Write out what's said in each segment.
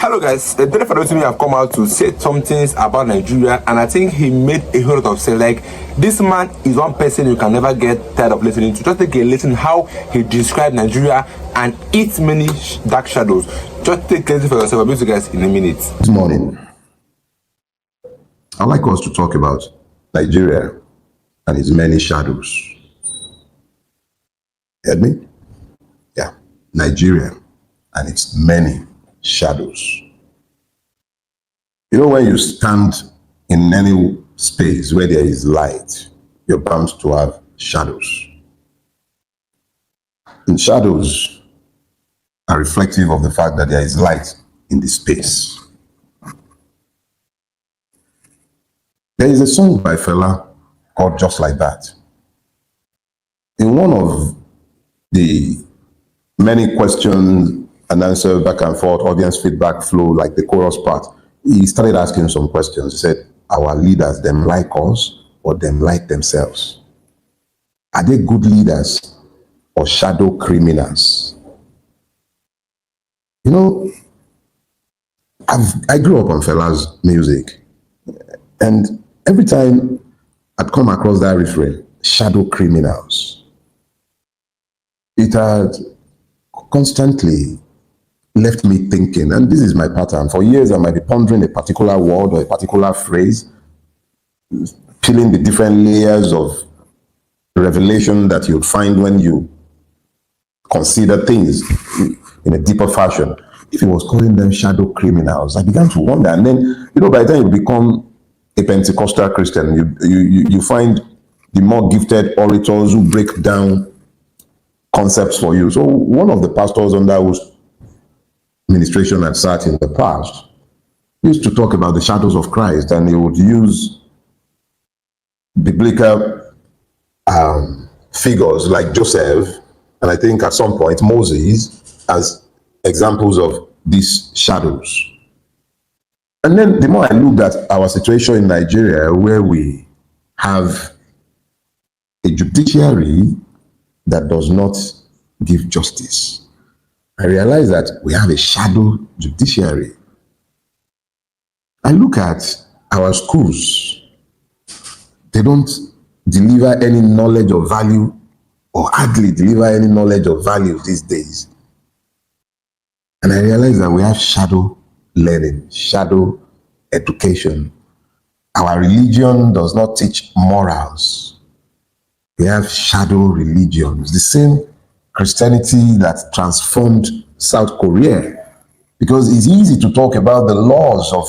Hello guys, Dele Farotimi have come out to say some things about Nigeria, and I think he made a whole lot of sense. Like, this man is one person you can never get tired of listening to. Just take a listen how he described Nigeria and its many dark shadows. Just take a listen for yourself. I'll be with you guys in a minute. This morning, I'd like us to talk about Nigeria and its many shadows. Heard me? Yeah, Nigeria and its many shadows. You know, when you stand in any space where there is light, you're bound to have shadows. And shadows are reflective of the fact that there is light in the space. There is a song by Fela called Just Like That. In one of the many questions and answer back and forth, audience feedback flow, like the chorus part, he started asking some questions. He said, our leaders, them like us or them like themselves? Are they good leaders or shadow criminals? You know, I grew up on Fela's music, and every time I'd come across that refrain, shadow criminals, it had constantly left me thinking, and this is my pattern. For years, I might be pondering a particular word or a particular phrase, peeling the different layers of revelation that you'd find when you consider things in a deeper fashion. If he was calling them shadow criminals, I began to wonder. And then, you know, by the time you become a Pentecostal Christian, you find the more gifted orators who break down concepts for you. So one of the pastors under whose administration had sat in the past used to talk about the shadows of Christ, and he would use biblical figures like Joseph, and I think at some point Moses, as examples of these shadows. And then the more I looked at our situation in Nigeria, where we have a judiciary that does not give justice, I realized that we have a shadow judiciary. I look at our schools, they don't deliver any knowledge of value, or hardly deliver any knowledge of value these days. And I realize that we have shadow learning, shadow education. Our religion does not teach morals. We have shadow religions. The same Christianity that transformed South Korea, because it's easy to talk about the laws of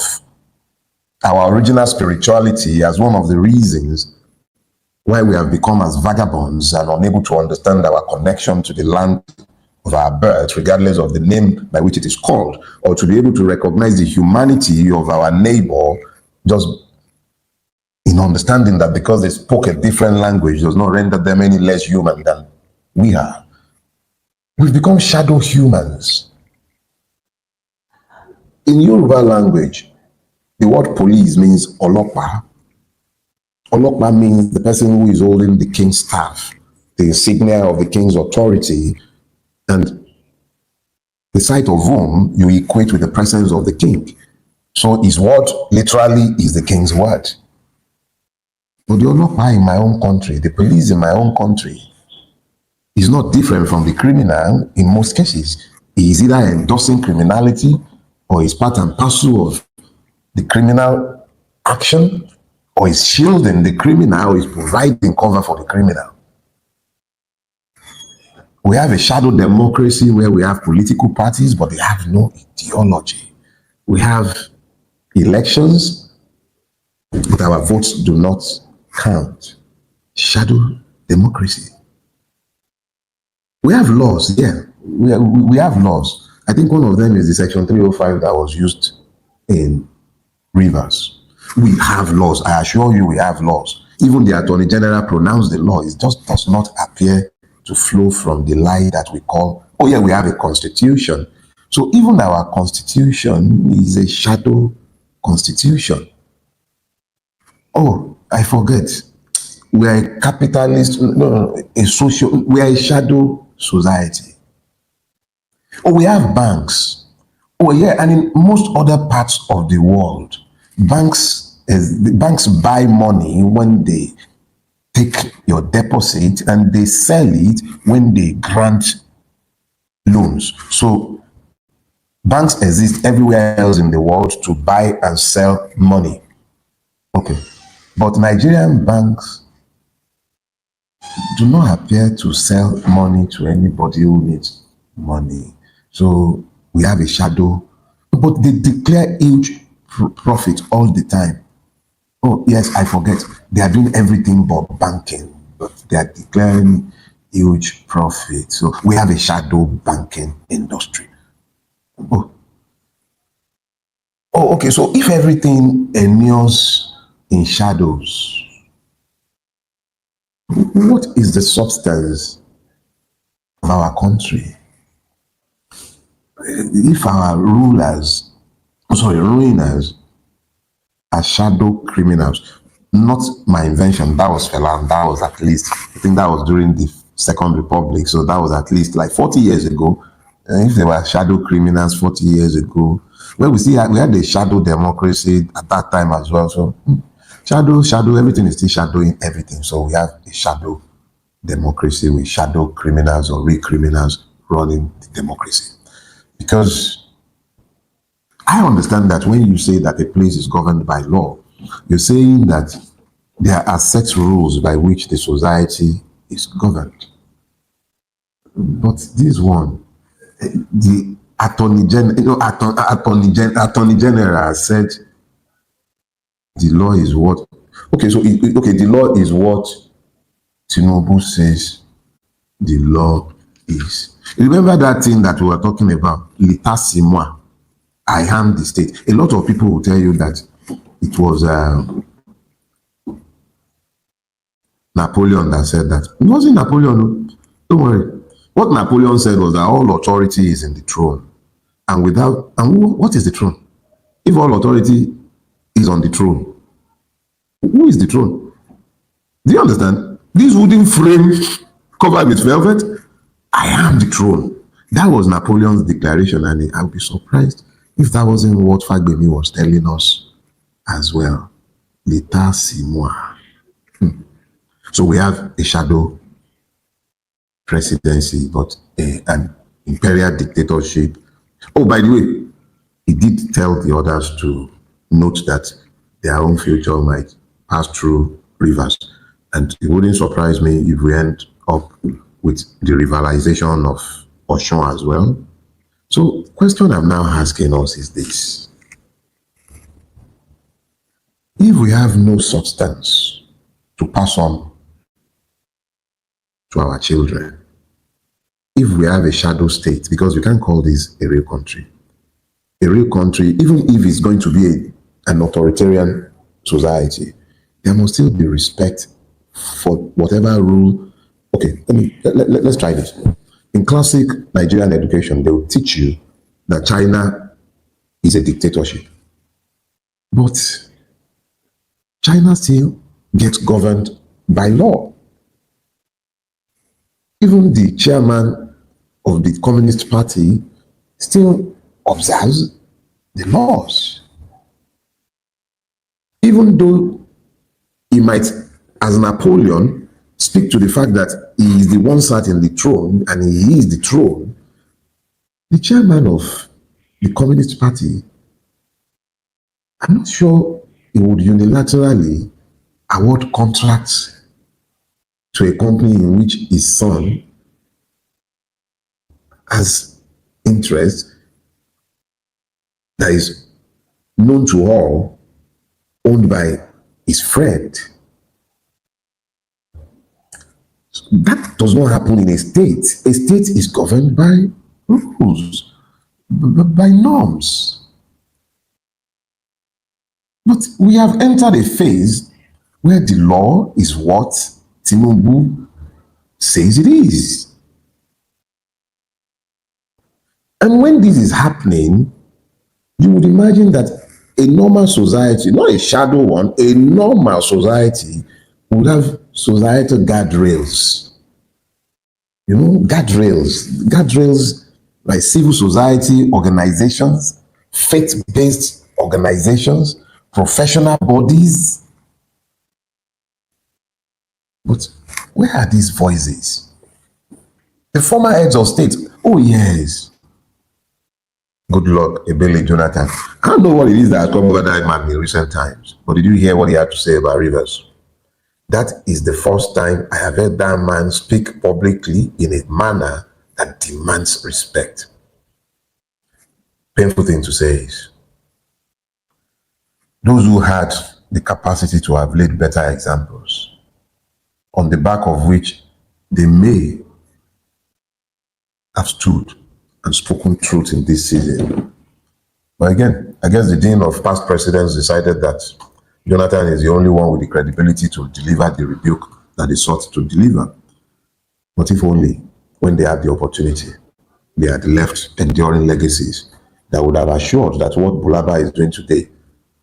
our original spirituality as one of the reasons why we have become as vagabonds and unable to understand our connection to the land of our birth, regardless of the name by which it is called, or to be able to recognize the humanity of our neighbor just in understanding that because they spoke a different language does not render them any less human than we are. We've become shadow humans. In Yoruba language, the word police means Olopa. Olopa means the person who is holding the king's staff, the insignia of the king's authority, and the sight of whom you equate with the presence of the king. So his word literally is the king's word. But the Olopa in my own country, the police in my own country, is not different from the criminal in most cases. He is either endorsing criminality or is part and parcel of the criminal action, or is shielding the criminal, or is providing cover for the criminal. We have a shadow democracy where we have political parties, but they have no ideology. We have elections, but our votes do not count. Shadow democracy. We have laws, yeah. We have laws. I think one of them is the Section 305 that was used in Rivers. We have laws. I assure you we have laws. Even the Attorney General pronounced the law. It just does not appear to flow from the lie that we call, oh yeah, we have a constitution. So even our constitution is a shadow constitution. Oh, I forget. We are a capitalist, we are a shadow society. Oh, we have banks. Oh yeah, and in most other parts of the world, the banks buy money when they take your deposit and they sell it when they grant loans. So banks exist everywhere else in the world to buy and sell money. Okay. But Nigerian banks do not appear to sell money to anybody who needs money. So we have a shadow, but they declare huge profit all the time. Oh, yes, I forget. They are doing everything but banking, but they are declaring huge profit. So we have a shadow banking industry. Oh, okay. So if everything endures in shadows, what is the substance of our country? If our ruiners are shadow criminals, not my invention, that was Fela, that was at least, I think that was during the Second Republic, so that was at least like 40 years ago. And if they were shadow criminals 40 years ago, well, we had a shadow democracy at that time as well. So shadow, everything is still shadowing everything. So we have a shadow democracy with shadow criminals or real criminals running the democracy. Because I understand that when you say that a place is governed by law, you're saying that there are set rules by which the society is governed. But this one, the attorney general said the law is what. Okay, so the law is what Tinubu says the law is. Remember that thing that we were talking about, l'état c'est moi. I am the state. A lot of people will tell you that it was Napoleon that said that. It wasn't Napoleon. Don't worry. What Napoleon said was that all authority is in the throne. And what is the throne? If all authority is on the throne, who is the throne? Do you understand? This wooden frame covered with velvet, I am the throne. That was Napoleon's declaration, and I would be surprised if that wasn't what Fagbemi was telling us as well. L'état c'est moi. So we have a shadow presidency, but an imperial dictatorship. Oh, by the way, he did tell the others to note that their own future might pass through rivers. And it wouldn't surprise me if we end up with the rivalization of Oshun as well. So the question I'm now asking us is this. If we have no substance to pass on to our children, if we have a shadow state, because we can't call this a real country, even if it's going to be an authoritarian society, there must still be respect for whatever rule. Okay, let's try this. In classic Nigerian education, they will teach you that China is a dictatorship. But China still gets governed by law. Even the chairman of the Communist Party still observes the laws. Even though he might, as Napoleon, speak to the fact that he is the one sat in the throne and he is the throne, the chairman of the Communist Party, I'm not sure he would unilaterally award contracts to a company in which his son has interest that is known to all, owned by his friend. That does not happen in a state. A state is governed by rules, by norms. But we have entered a phase where the law is what Tinubu says it is. And when this is happening, you would imagine that a normal society, not a shadow one, a normal society would have societal guardrails. You know, guardrails like civil society organizations, faith-based organizations, professional bodies. But where are these voices? The former heads of state, oh yes. Good luck, Ebele Jonathan. I don't know what it is that has come over that man in recent times, but did you hear what he had to say about Rivers? That is the first time I have heard that man speak publicly in a manner that demands respect. Painful thing to say is, those who had the capacity to have laid better examples, on the back of which they may have stood and spoken truth in this season. But again, I guess the dean of past presidents decided that Jonathan is the only one with the credibility to deliver the rebuke that they sought to deliver. But if only when they had the opportunity, they had left enduring legacies that would have assured that what Bulaba is doing today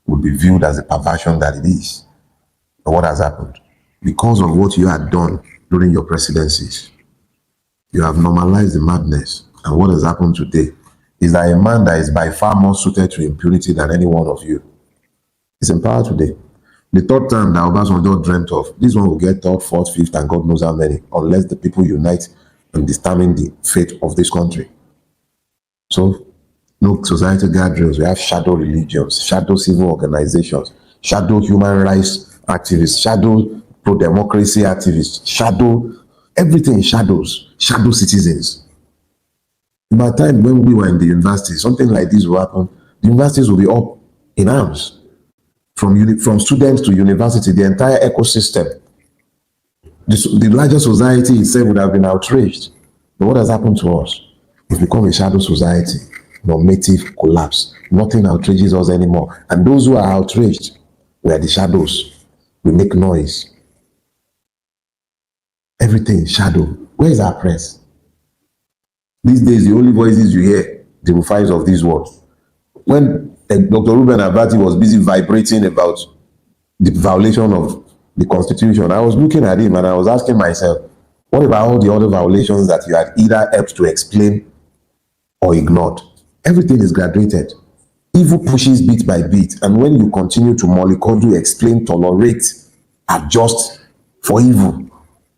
would be viewed as a perversion that it is. But what has happened? Because of what you had done during your presidencies, you have normalized the madness. And what has happened today is that a man that is by far more suited to impunity than any one of you is in power today. The third time that Obasanjo dreamt of, this one will get third, fourth, fifth, and God knows how many, unless the people unite and determine the fate of this country. So, no societal gatherings. We have shadow religions, shadow civil organizations, shadow human rights activists, shadow pro-democracy activists, shadow, everything shadows, shadow citizens. By the time when we were in the university, something like this will happen. The universities will be up in arms. From students to university, the entire ecosystem, the larger society itself would have been outraged. But what has happened to us? We've become a shadow society, normative collapse. Nothing outrages us anymore. And those who are outraged, we are the shadows. We make noise. Everything shadow. Where is our press? These days, the only voices you hear, the refiles of this world. When Dr. Ruben Abati was busy vibrating about the violation of the Constitution, I was looking at him and I was asking myself, what about all the other violations that you had either helped to explain or ignored? Everything is graduated. Evil pushes bit by bit, and when you continue to mollycoddle, explain, tolerate, adjust for evil,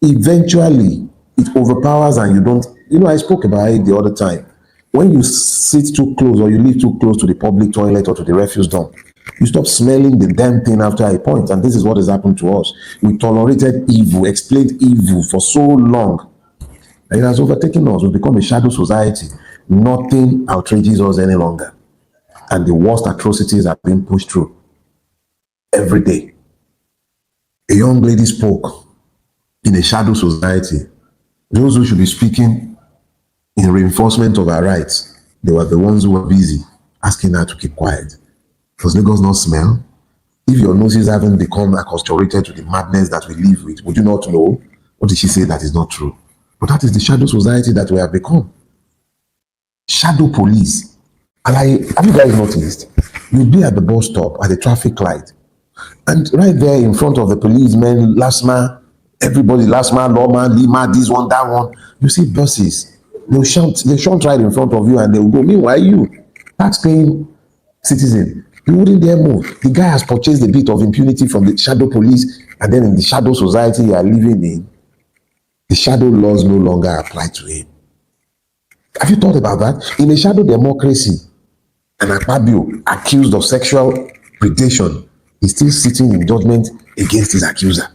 eventually it overpowers and you don't. I spoke about it the other time. When you sit too close or you live too close to the public toilet or to the refuse dump, you stop smelling the damn thing after a point. And this is what has happened to us. We tolerated evil, explained evil for so long. And it has overtaken us. We've become a shadow society. Nothing outrages us any longer. And the worst atrocities are being pushed through every day. A young lady spoke in a shadow society. Those who should be speaking in reinforcement of our rights, they were the ones who were busy asking her to keep quiet. Does Lagos not smell? If your noses haven't become acculturated to the madness that we live with, would you not know? What did she say that is not true? But that is the shadow society that we have become. Shadow police. And have you guys noticed? You'll be at the bus stop, at the traffic light, and right there in front of the policemen, LASMA, everybody, LASMA, lawman, Lima, this one, that one, you see buses. They shunt right in front of you and they will go, meanwhile, you, tax-paying citizen, you wouldn't dare move. The guy has purchased a bit of impunity from the shadow police, and then in the shadow society you are living in, the shadow laws no longer apply to him. Have you thought about that? In a shadow democracy, an Akpabio accused of sexual predation is still sitting in judgment against his accuser.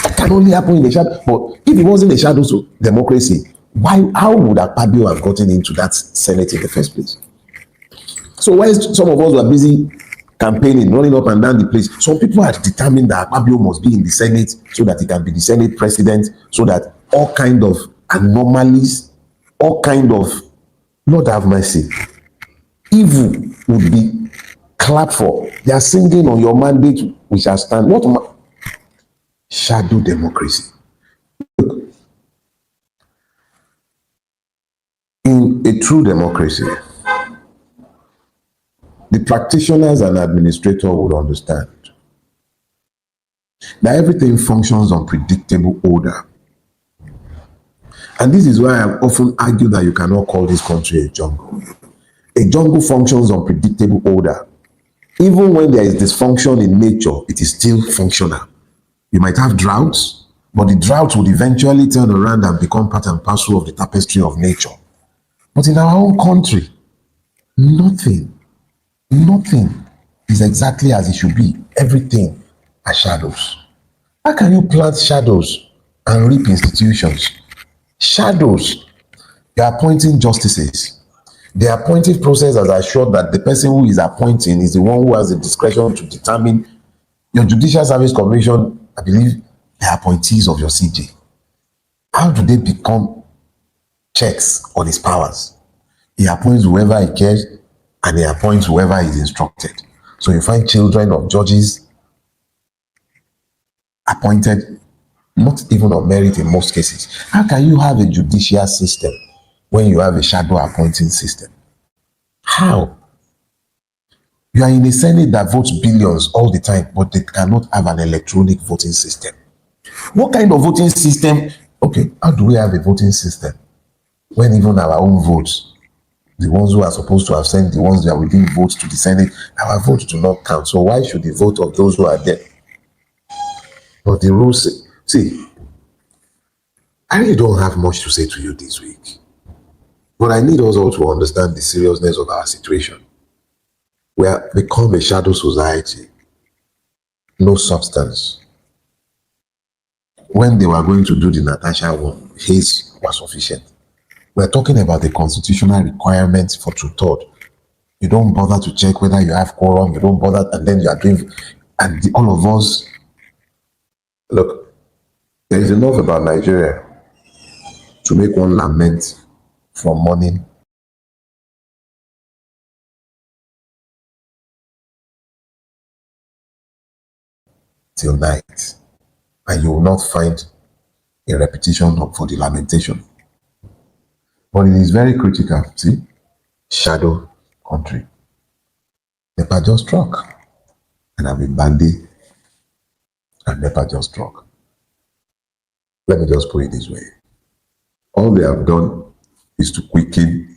That can only happen in a shadow. But if it wasn't a shadow democracy, how would Akpabio have gotten into that Senate in the first place? So while some of us were busy campaigning, running up and down the place, some people had determined that Akpabio must be in the Senate so that he can be the Senate president, so that all kind of anomalies, all kind of, Lord have mercy, evil would be clapped for. They are singing on your mandate, we shall stand. What shadow democracy? Look, in a true democracy, the practitioners and administrator would understand that everything functions on predictable order. And this is why I often argue that you cannot call this country a jungle. A jungle functions on predictable order. Even when there is dysfunction in nature, it is still functional. You might have droughts, but the drought would eventually turn around and become part and parcel of the tapestry of nature. But in our own country, nothing is exactly as it should be. Everything are shadows. How can you plant shadows and reap institutions? Shadows. You are appointing justices. The appointive process has assured that the person who is appointing is the one who has the discretion to determine. Your Judicial Service Commission, I believe, they are appointees of your CJ. How do they become checks on his powers? He appoints whoever he cares and he appoints whoever is instructed. So you find children of judges appointed not even on merit in most cases. How can you have a judicial system when you have a shadow appointing system? How? You are in a Senate that votes billions all the time, but they cannot have an electronic voting system. What kind of voting system? Okay, how do we have a voting system when even our own votes, the ones who are supposed to have sent, the ones that we didn't vote to the Senate, our votes do not count. So why should the vote of those who are there? But the rules say, see, I really don't have much to say to you this week. But I need us all to understand the seriousness of our situation. We have become a shadow society. No substance. When they were going to do the Natasha one, his was sufficient. We're talking about the constitutional requirements for 2/3. You don't bother to check whether you have quorum, you don't bother, and then you are doing, and all of us, look, there is enough about Nigeria to make one lament from morning till night, and you will not find a repetition for the lamentation. But it is very critical. See, shadow country. NEPA just struck, and I've been bandy, and NEPA just struck. Let me just put it this way. All they have done is to quicken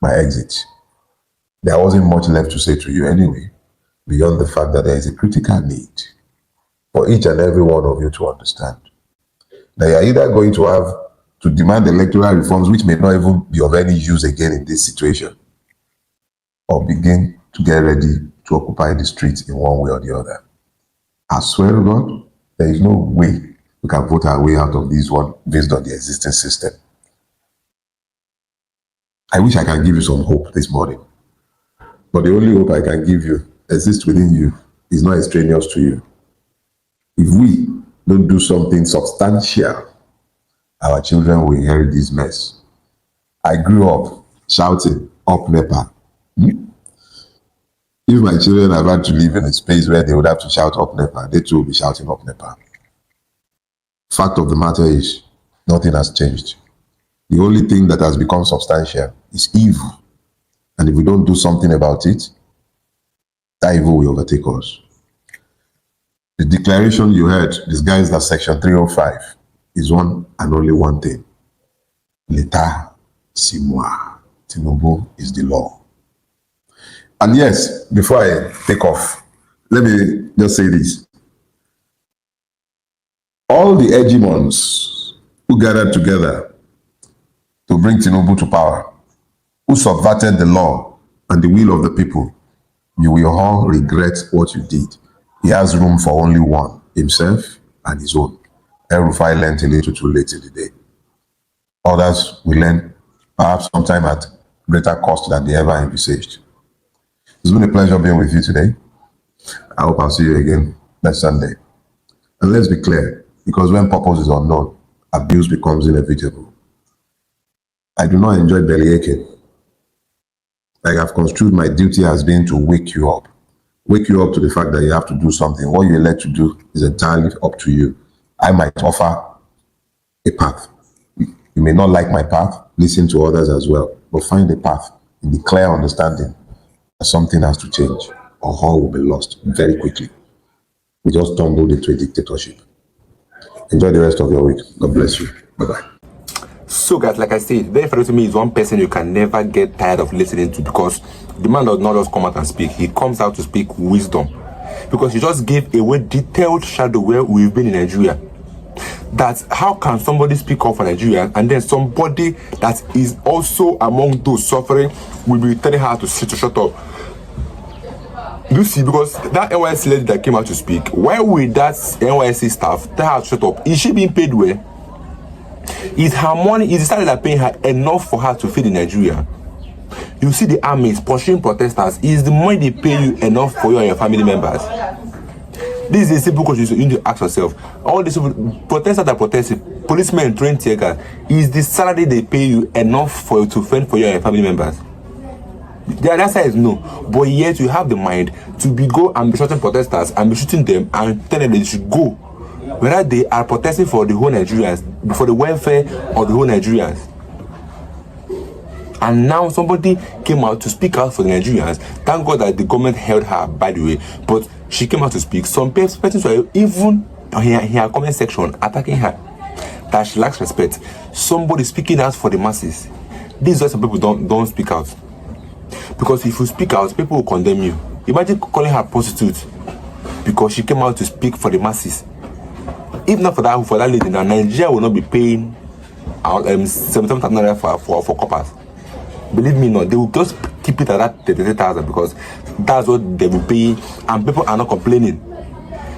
my exit. There wasn't much left to say to you anyway, beyond the fact that there is a critical need for each and every one of you to understand that you are either going to have to demand electoral reforms, which may not even be of any use again in this situation, or begin to get ready to occupy the streets in one way or the other. I swear to God, there is no way we can vote our way out of this one based on the existing system. I wish I can give you some hope this morning, but the only hope I can give you exists within you, is not extraneous to you. If we don't do something substantial, our children will inherit this mess. I grew up shouting, up NEPA. If my children have had to live in a space where they would have to shout up NEPA, they too will be shouting up NEPA. Fact of the matter is, nothing has changed. The only thing that has become substantial is evil. And if we don't do something about it, that evil will overtake us. The declaration you heard, disguised as Section 305, is one and only one thing. L'État, c'est moi. Tinubu is the law. And yes, before I take off, let me just say this. All the hegemons who gathered together to bring Tinubu to power, who subverted the law and the will of the people, you will all regret what you did. He has room for only one, himself and his own. El-Rufai learned a little too late in the day. Others will learn perhaps sometime at greater cost than they ever envisaged. It's been a pleasure being with you today. I hope I'll see you again next Sunday. And let's be clear, because when purpose is unknown, abuse becomes inevitable. I do not enjoy bellyaching. Like I've construed my duty as being to wake you up. Wake you up to the fact that you have to do something. What you're led to do is entirely up to you. I might offer a path. You may not like my path, listen to others as well, but find a path in the clear understanding that something has to change or all will be lost very quickly. We just stumbled into a dictatorship. Enjoy the rest of your week. God bless you. Bye-bye. So guys, like I said, Dele Farotimi is one person you can never get tired of listening to, because the man does not just come out and speak. He comes out to speak wisdom, because he just gave a detailed shadow where we've been in Nigeria. That how can somebody speak up for Nigeria, and then somebody that is also among those suffering will be telling her to shut up? You see, because that NYC lady that came out to speak, why would that NYC staff tell her to shut up? Is she being paid well? Is her money, is the salary that paying her enough for her to feed in Nigeria? You see the army is pursuing protesters. Is the money they pay you enough for you and your family members? This is a simple question you need to ask yourself. All these protesters that protest, policemen trained tear gas, is the salary they pay you enough for you to fend for you and your family members? The other side is no. But yet you have the mind to go and be shooting protesters and be shooting them and tell them they should go, whether they are protesting for the whole Nigerians, for the welfare of the whole Nigerians. And now somebody came out to speak out for the Nigerians. Thank God that the government held her, by the way. But she came out to speak. Some persons were even in her comment section attacking her, that she lacks respect. Somebody speaking out for the masses. This is why some people don't speak out. Because if you speak out, people will condemn you. Imagine calling her a prostitute because she came out to speak for the masses. If not for that lady, now Nigeria will not be paying 77,000 naira for coppers. Believe me, no, they will just keep it at that 33,000 because that's what they will pay, and people are not complaining.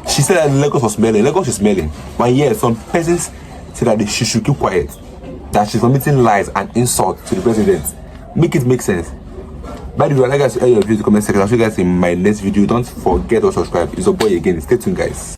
She said that Lagos was smelling. Lagos is smelling. But yeah, some persons said that she should keep quiet, that she's committing lies and insults to the president. Make it make sense. By the way, I'd like guys to add your views in the comment section. I'll see you guys in my next video. Don't forget to subscribe. It's your boy again. Stay tuned, guys.